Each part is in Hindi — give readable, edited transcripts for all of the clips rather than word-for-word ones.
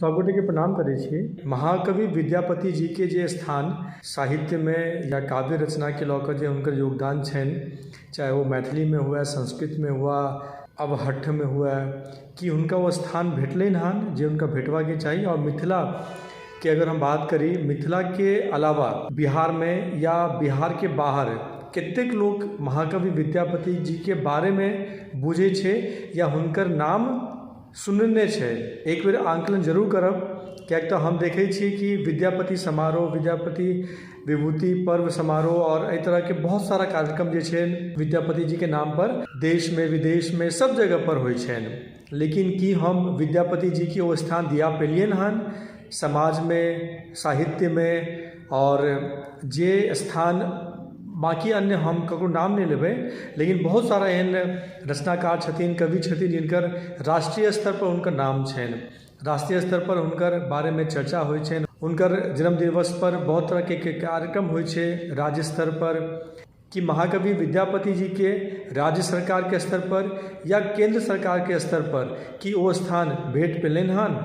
सबगोटे के प्रणाम करै छी। महाकवि विद्यापति जी के जे स्थान साहित्य में या काव्य रचना के लऽ कऽ जे हुनकर योगदान छनि, चाहे वो मैथिली में हुए, संस्कृत में हुआ, अवहट्ठ में हुए, कि हुनका वो स्थान भेटलनि हन जे हुनका भेटबाके चाही। और मिथिला के अगर हम बात करी, मिथिला के अलावा बिहार में या बिहार के बाहर कतेक लोग महाकवि विद्यापति जी के बारे में बुझे छे या हुनकर नाम सुनने छे। एक बेर आंकलन जरूर करब, किएक तऽ हम देखै छी कि विद्यापति समारोह, विद्यापति विभूति पर्व समारोह और एहि तरह के बहुत सारा कार्यक्रम जे छै विद्यापति जी के नाम पर देश में विदेश में सब जगह पर होइ छनि। लेकिन की हम विद्यापति जी के वो स्थान दिया पेलियन हन समाज में, साहित्य में, और जे स्थान बाकी अन्य हम ककरो नाम नहीं लेबै, लेकिन बहुत सारा एहन रचनाकार छथिन, कवि छथिन जिनकर राष्ट्रीय स्तर पर हुनकर नाम छनि, राष्ट्रीय स्तर पर हुनकर बारे में चर्चा होइ छनि, हुनकर जन्म दिवस पर बहुत तरह के कार्यक्रम होइ छै राज्य स्तर पर। कि महाकवि विद्यापति जी के राज्य सरकार के स्तर पर या केंद्र सरकार के स्तर पर कि वो स्थान भेट पेलनि हन।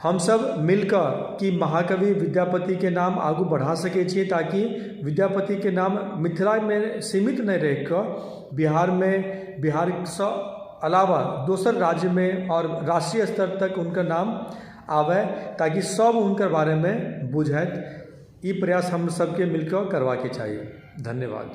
हम सब मिलकर कि महाकवि विद्यापति के नाम आगू बढ़ा सके छिए, ताकि विद्यापति के नाम मिथिला में सीमित नहीं रह कर बिहार में, बिहार से अलावा दोसर राज्य में और राष्ट्रीय स्तर तक उनका नाम आवे, ताकि सब उनकर बारे में बुझत। ई प्रयास हम सबके मिलकर करवा के चाहिए। धन्यवाद।